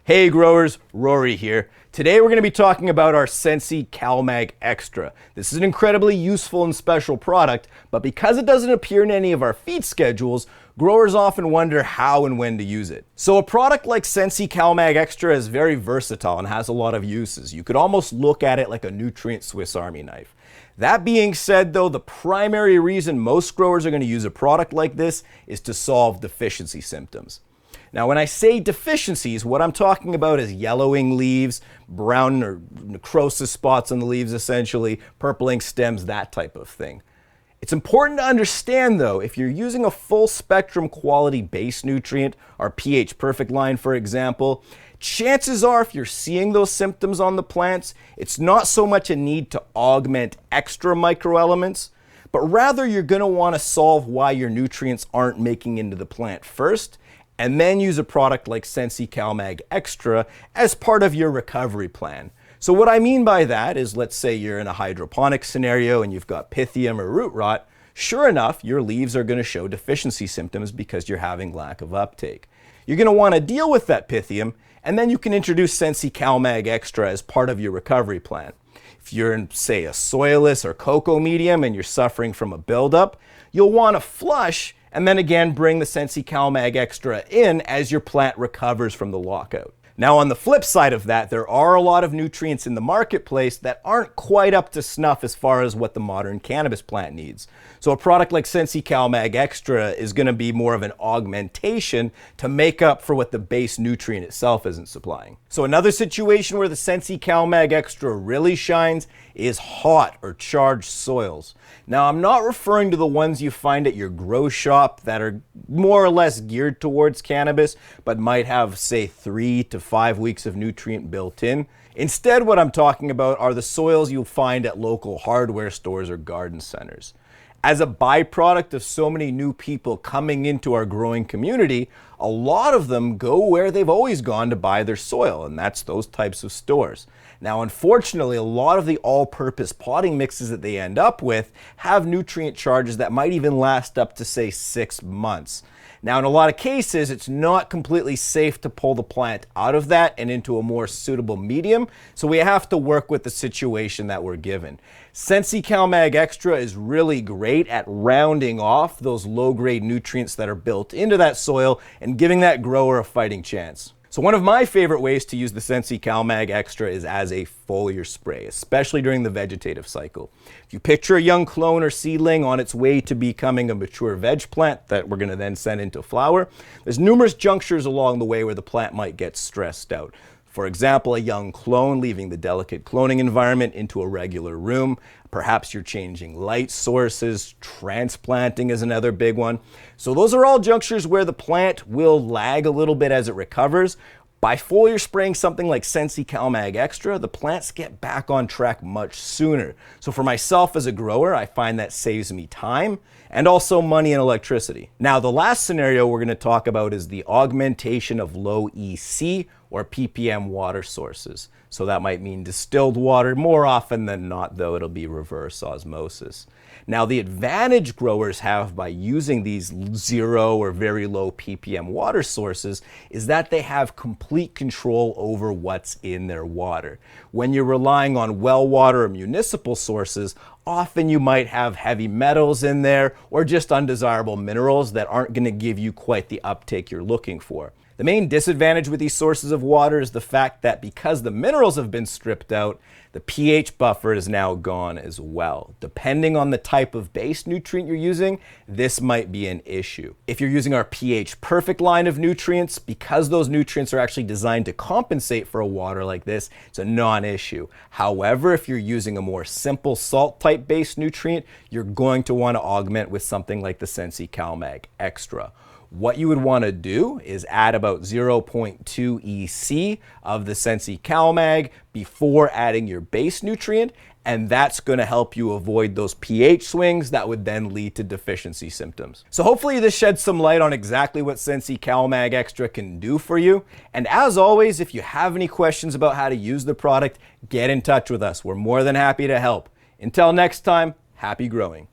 Hey growers, Rory here. Today we're going to be talking about our Sensi Cal-Mag Xtra. This is an incredibly useful and special product, but because it doesn't appear in any of our feed schedules, growers often wonder how and when to use it. So a product like Sensi Cal-Mag Xtra is very versatile and has a lot of uses. You could almost look at it like a nutrient Swiss Army knife. That being said though, the primary reason most growers are going to use a product like this is to solve deficiency symptoms. Now, when I say deficiencies, what I'm talking about is yellowing leaves, brown or necrosis spots on the leaves essentially, purpling stems, that type of thing. It's important to understand though, if you're using a full spectrum quality base nutrient, our pH perfect line for example, chances are if you're seeing those symptoms on the plants, it's not so much a need to augment extra microelements, but rather you're going to want to solve why your nutrients aren't making into the plant first, and then use a product like Sensi Cal-Mag Xtra as part of your recovery plan. So what I mean by that is, let's say you're in a hydroponic scenario and you've got Pythium or root rot. Sure enough, your leaves are going to show deficiency symptoms because you're having lack of uptake. You're going to want to deal with that Pythium, and then you can introduce Sensi Cal-Mag Xtra as part of your recovery plan. If you're in, say, a soilless or cocoa medium and you're suffering from a buildup, you'll want to flush and then again bring the Sensi Cal-Mag Xtra in as your plant recovers from the lockout. Now on the flip side of that, there are a lot of nutrients in the marketplace that aren't quite up to snuff as far as what the modern cannabis plant needs. So a product like Sensi Cal-Mag Xtra is going to be more of an augmentation to make up for what the base nutrient itself isn't supplying. So another situation where the Sensi Cal-Mag Xtra really shines is hot or charged soils. Now I'm not referring to the ones you find at your grow shop that are more or less geared towards cannabis, but might have, say, 3 to 5 weeks of nutrient built in. Instead, what I'm talking about are the soils you'll find at local hardware stores or garden centers. As a byproduct of so many new people coming into our growing community, a lot of them go where they've always gone to buy their soil, and that's those types of stores. Now, unfortunately, a lot of the all-purpose potting mixes that they end up with have nutrient charges that might even last up to, say, 6 months. Now, in a lot of cases, it's not completely safe to pull the plant out of that and into a more suitable medium, so we have to work with the situation that we're given. Sensi Cal-Mag Xtra is really great at rounding off those low-grade nutrients that are built into that soil and giving that grower a fighting chance. So one of my favorite ways to use the Sensi Cal-Mag Xtra is as a foliar spray, especially during the vegetative cycle. If you picture a young clone or seedling on its way to becoming a mature veg plant that we're going to then send into flower, there's numerous junctures along the way where the plant might get stressed out. For example, a young clone leaving the delicate cloning environment into a regular room. Perhaps you're changing light sources. Transplanting is another big one. So those are all junctures where the plant will lag a little bit as it recovers. By foliar spraying something like Sensi Cal-Mag Xtra, the plants get back on track much sooner. So for myself as a grower, I find that saves me time and also money and electricity. Now, the last scenario we're going to talk about is the augmentation of low EC or Ppm water sources. So that might mean distilled water. More often than not, though, it'll be reverse osmosis. Now, the advantage growers have by using these 0 or very low Ppm water sources is that they have complete control over what's in their water. When you're relying on well water or municipal sources, often you might have heavy metals in there or just undesirable minerals that aren't going to give you quite the uptake you're looking for. The main disadvantage with these sources of water is the fact that because the minerals have been stripped out, the pH buffer is now gone as well. Depending on the type of base nutrient you're using, this might be an issue. If you're using our pH perfect line of nutrients, because those nutrients are actually designed to compensate for a water like this, it's a non-issue. However, if you're using a more simple salt type base nutrient, you're going to want to augment with something like the Sensi Cal-Mag Xtra. What you would want to do is add about 0.2 EC of the Sensi Cal-Mag before adding your base nutrient, and that's going to help you avoid those pH swings that would then lead to deficiency symptoms. So hopefully this sheds some light on exactly what Sensi Cal-Mag Xtra can do for you. And as always, if you have any questions about how to use the product, get in touch with us. We're more than happy to help. Until next time, happy growing.